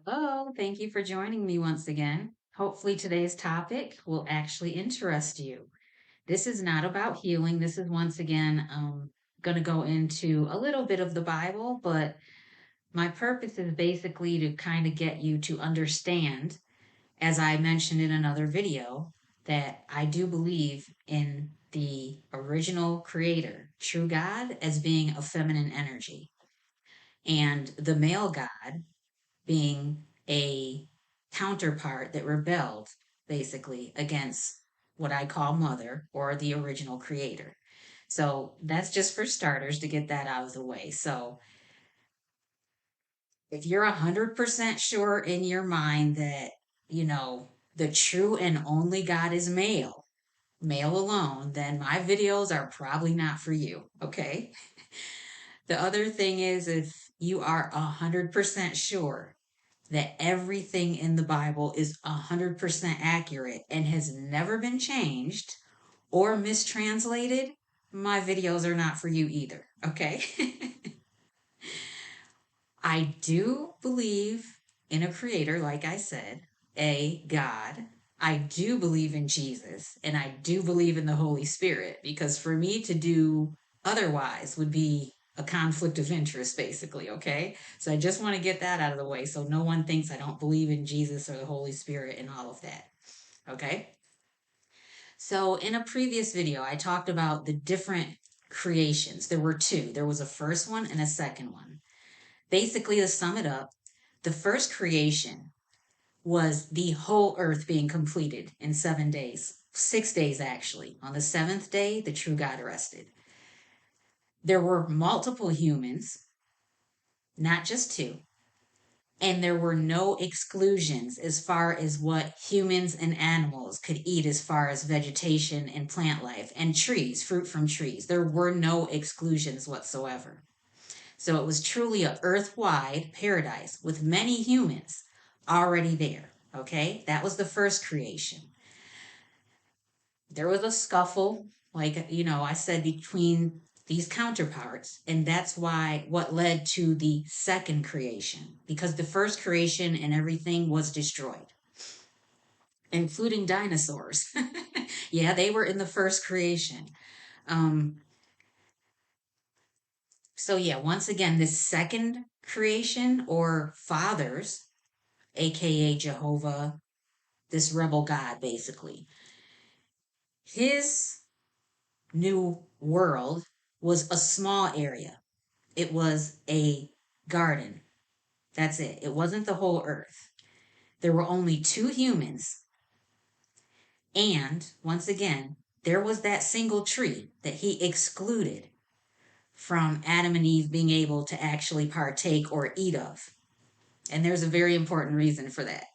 Hello, thank you for joining me once again. Hopefully, today's topic will actually interest you. This is not about healing. This is once again going to go into a little bit of the Bible, but my purpose is basically to kind of get you to understand, as I mentioned in another video, that I do believe in the original creator, true God, as being a feminine energy, and the male God being a counterpart that rebelled basically against what I call mother or the original creator. So that's just for starters to get that out of the way. So if you're 100% sure in your mind that, the true and only God is male, male alone, then my videos are probably not for you. Okay. The other thing is, if you are 100% sure that everything in the Bible is 100% accurate and has never been changed or mistranslated, my videos are not for you either, okay? I do believe in a creator, like I said, a God. I do believe in Jesus, and I do believe in the Holy Spirit, because for me to do otherwise would be a conflict of interest, basically, okay? So I just want to get that out of the way so no one thinks I don't believe in Jesus or the Holy Spirit and all of that, okay? So in a previous video, I talked about the different creations. There were two. There was a first one and a second one. Basically, to sum it up, the first creation was the whole earth being completed in 7 days, 6 days actually. On the seventh day, the true God rested. There were multiple humans, not just two, and there were no exclusions as far as what humans and animals could eat as far as vegetation and plant life and trees, fruit from trees. There were no exclusions whatsoever. So it was truly a earth-wide paradise with many humans already there. Okay, that was the first creation. There was a scuffle, like, I said, between these counterparts, and that's why what led to the second creation, because the first creation and everything was destroyed, including dinosaurs. Yeah, they were in the first creation. Um, so yeah, once again, this second creation, or fathers, aka Jehovah, this rebel God, basically, his new world was a small area. It was a garden. That's it. It wasn't the whole earth. There were only two humans. And once again, there was that single tree that he excluded from Adam and Eve being able to actually partake or eat of. And there's a very important reason for that.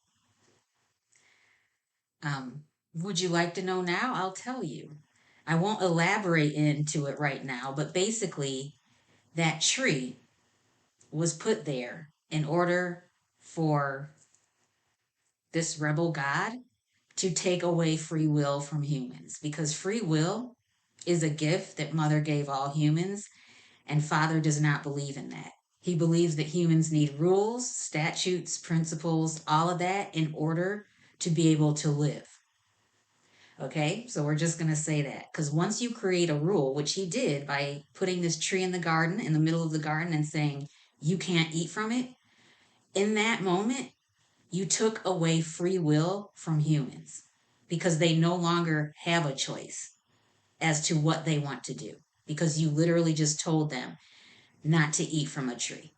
Would you like to know now? I'll tell you. I won't elaborate into it right now, but basically, that tree was put there in order for this rebel God to take away free will from humans, because free will is a gift that Mother gave all humans, and Father does not believe in that. He believes that humans need rules, statutes, principles, all of that in order to be able to live. Okay, so we're just going to say that, because once you create a rule, which he did by putting this tree in the garden, in the middle of the garden, and saying you can't eat from it, in that moment, you took away free will from humans, because they no longer have a choice as to what they want to do, because you literally just told them not to eat from a tree.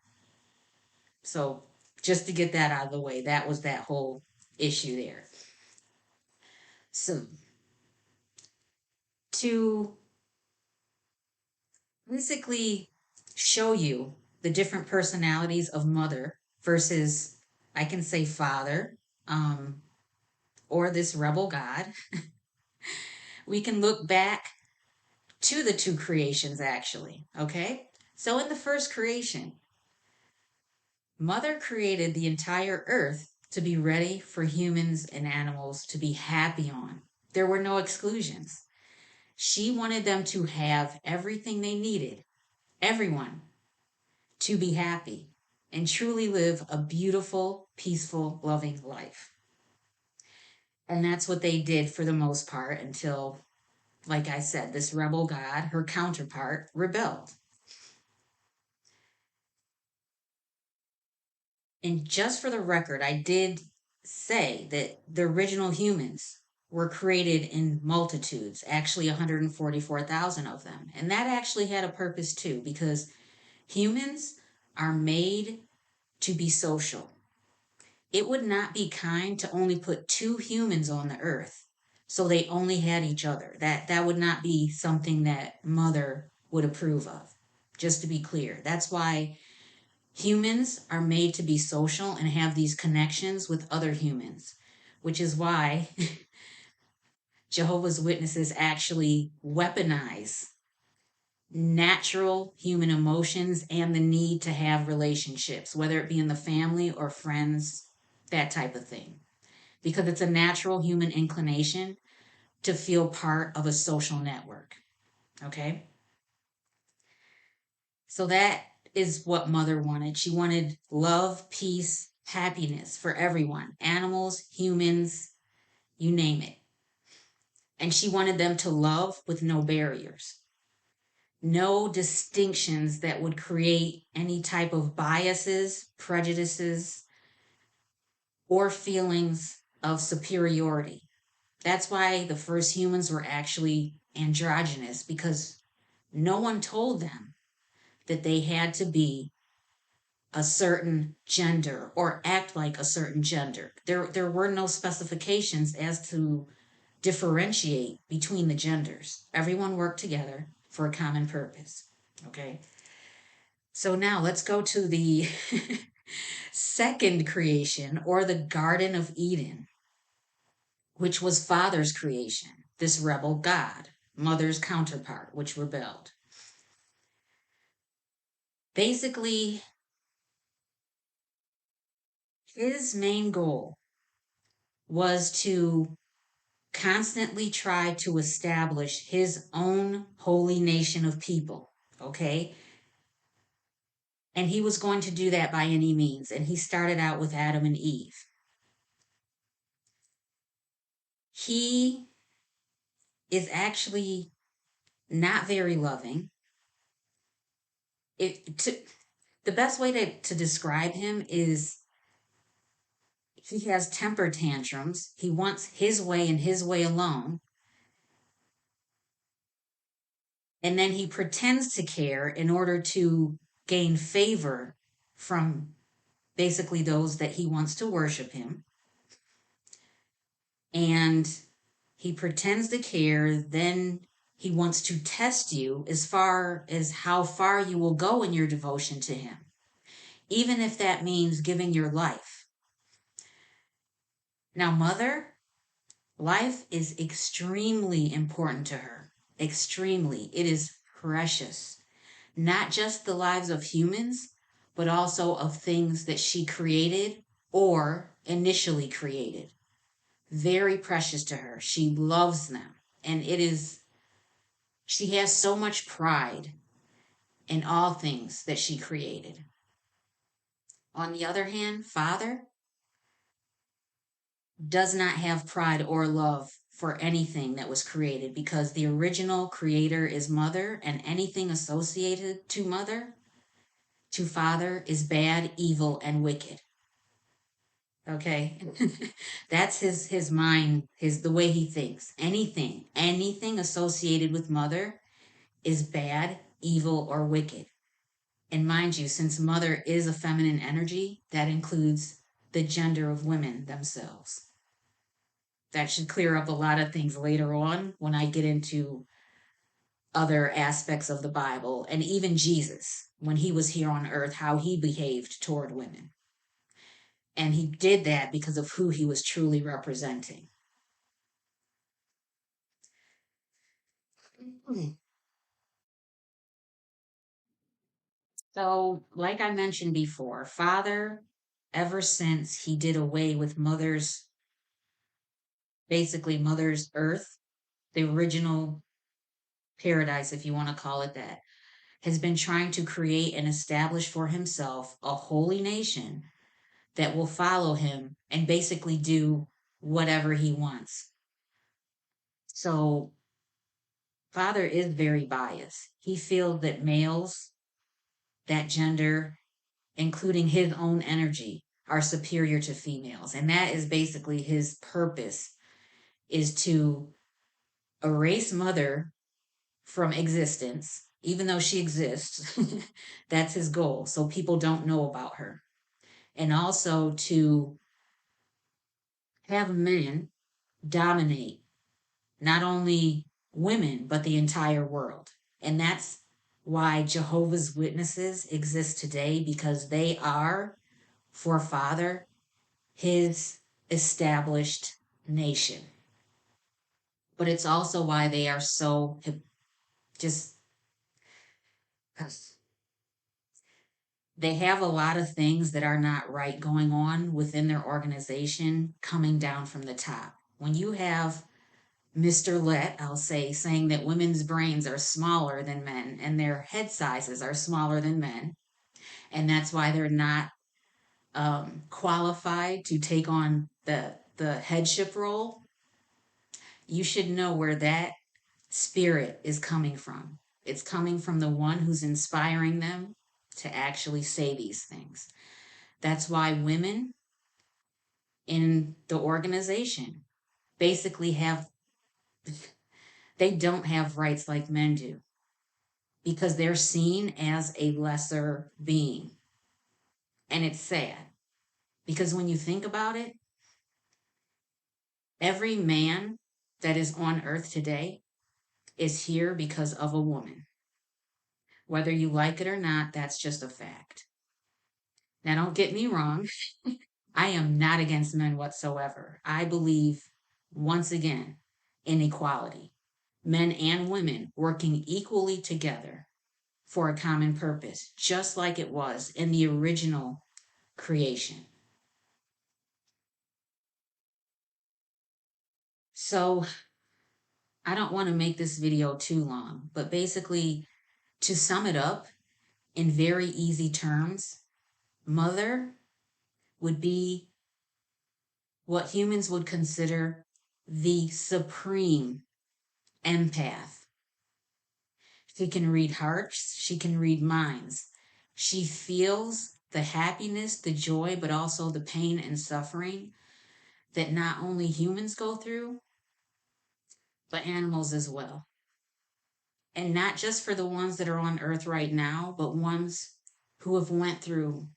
So just to get that out of the way, that was that whole issue there. So to basically show you the different personalities of mother versus, I can say, father, um, or this rebel God, we can look back to the two creations, actually. Okay? So in the first creation, Mother created the entire earth to be ready for humans and animals to be happy on. There were no exclusions. She wanted them to have everything they needed, everyone, to be happy and truly live a beautiful, peaceful, loving life. And that's what they did for the most part until, like I said, this rebel god, her counterpart, rebelled. And just for the record, I did say that the original humans were created in multitudes, actually 144,000 of them. And that actually had a purpose too, because humans are made to be social. It would not be kind to only put two humans on the earth so they only had each other. That would not be something that Mother would approve of. Just to be clear. That's why humans are made to be social and have these connections with other humans, which is why Jehovah's Witnesses actually weaponize natural human emotions and the need to have relationships, whether it be in the family or friends, that type of thing. Because it's a natural human inclination to feel part of a social network. Okay? So that is what Mother wanted. She wanted love, peace, happiness for everyone, animals, humans, you name it. And she wanted them to love with no barriers, no distinctions that would create any type of biases, prejudices, or feelings of superiority. That's why the first humans were actually androgynous, because no one told them that they had to be a certain gender or act like a certain gender. There were no specifications as to differentiate between the genders. Everyone worked together for a common purpose. Okay. So now let's go to the second creation, or the Garden of Eden, which was Father's creation, this rebel God, Mother's counterpart, which rebelled. Basically, his main goal was to constantly try to establish his own holy nation of people. Okay. And he was going to do that by any means. And he started out with Adam and Eve. He is actually not very loving. The best way to describe him is he has temper tantrums. He wants his way and his way alone. And then he pretends to care in order to gain favor from basically those that he wants to worship him. And he pretends to care, then he wants to test you as far as how far you will go in your devotion to him, even if that means giving your life. Now, Mother, life is extremely important to her. Extremely. It is precious. Not just the lives of humans, but also of things that she created or initially created. Very precious to her. She loves them. And she has so much pride in all things that she created. On the other hand, Father does not have pride or love for anything that was created, because the original creator is Mother, and anything associated to Mother, to Father, is bad, evil, and wicked. Okay? That's his mind, the way he thinks. Anything associated with Mother is bad, evil, or wicked. And mind you, since Mother is a feminine energy, that includes the gender of women themselves. That should clear up a lot of things later on when I get into other aspects of the Bible, and even Jesus, when he was here on earth, how he behaved toward women. And he did that because of who he was truly representing. So, like I mentioned before, Father, ever since he did away with basically Mother's earth, the original paradise, if you want to call it that, has been trying to create and establish for himself a holy nation that will follow him and basically do whatever he wants. So, Father is very biased. He feels that males, that gender, including his own energy, are superior to females. And that is basically his purpose, is to erase mother from existence, even though she exists. That's his goal. So people don't know about her. And also to have men dominate not only women, but the entire world. And that's why Jehovah's Witnesses exist today, because they are, for Father, his established nation. But it's also why they are so just, they have a lot of things that are not right going on within their organization coming down from the top. When you have Mr. Let, I'll say, saying that women's brains are smaller than men and their head sizes are smaller than men, and that's why they're not qualified to take on the headship role, you should know where that spirit is coming from. It's coming from the one who's inspiring them to actually say these things. That's why women in the organization basically they don't have rights like men do, because they're seen as a lesser being. And it's sad, because when you think about it, every man that is on earth today is here because of a woman. Whether you like it or not, that's just a fact. Now, don't get me wrong. I am not against men whatsoever. I believe, once again, in equality. Men and women working equally together for a common purpose, just like it was in the original creation. So, I don't want to make this video too long, but basically, to sum it up in very easy terms, mother would be what humans would consider the supreme empath. She can read hearts, she can read minds. She feels the happiness, the joy, but also the pain and suffering that not only humans go through, but animals as well. And not just for the ones that are on earth right now, but ones who have went through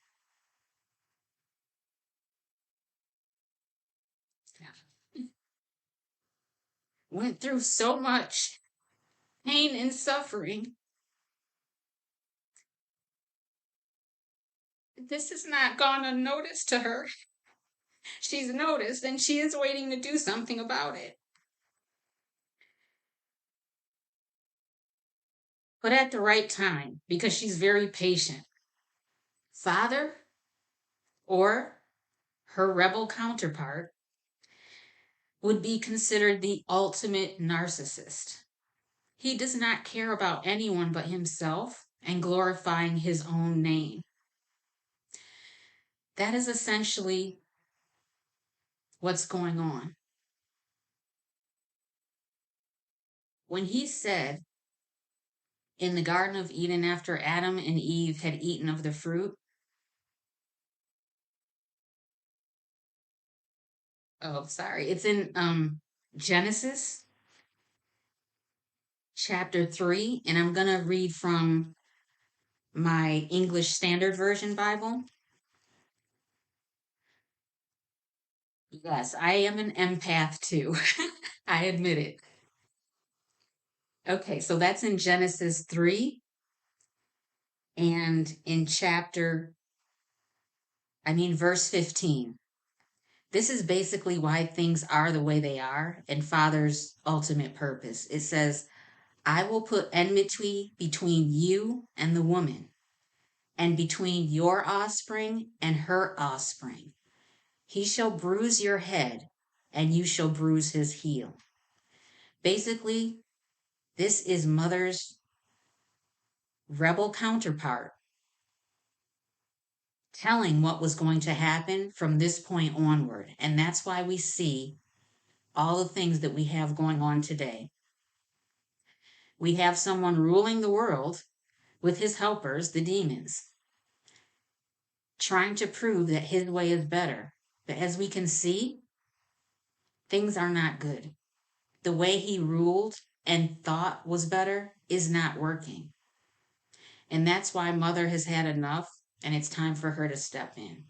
so much pain and suffering. This has not gone unnoticed to her. She's noticed, and she is waiting to do something about it. But at the right time, because she's very patient. Father, or her rebel counterpart, would be considered the ultimate narcissist. He does not care about anyone but himself and glorifying his own name. That is essentially what's going on. When he said in the Garden of Eden, after Adam and Eve had eaten of the fruit, it's in Genesis chapter 3, and I'm going to read from my English Standard Version Bible. Yes, I am an empath too. I admit it. Okay, so that's in Genesis 3 and in verse 15. This is basically why things are the way they are and Father's ultimate purpose. It says, I will put enmity between you and the woman, and between your offspring and her offspring. He shall bruise your head, and you shall bruise his heel. Basically, this is mother's rebel counterpart, telling what was going to happen from this point onward. And that's why we see all the things that we have going on today. We have someone ruling the world with his helpers, the demons, trying to prove that his way is better. But as we can see, things are not good. The way he ruled and thought was better is not working. And that's why Mother has had enough, and it's time for her to step in.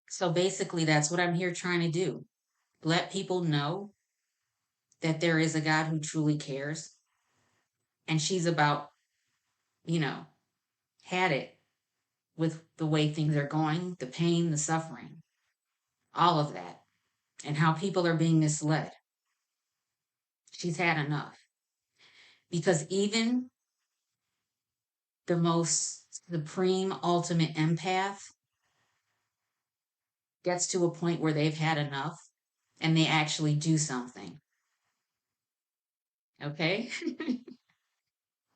So basically, that's what I'm here trying to do. Let people know that there is a God who truly cares. And she's about, you know, had it with the way things are going, the pain, the suffering, all of that, and how people are being misled. She's had enough. Because even the most supreme, ultimate empath gets to a point where they've had enough and they actually do something. Okay?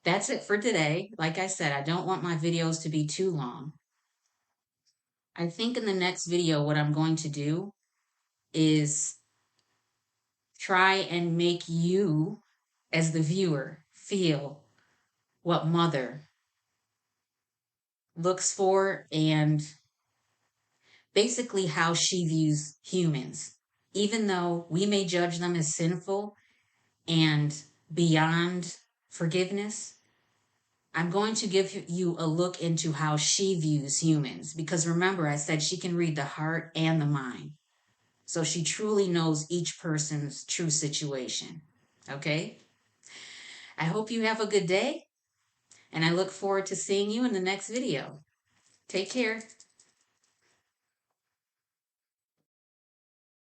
That's it for today. Like I said, I don't want my videos to be too long. I think in the next video, what I'm going to do is try and make you, as the viewer, feel what Mother looks for and basically how she views humans. Even though we may judge them as sinful and beyond forgiveness, I'm going to give you a look into how she views humans. Because remember, I said she can read the heart and the mind. So she truly knows each person's true situation. Okay? I hope you have a good day, and I look forward to seeing you in the next video. Take care.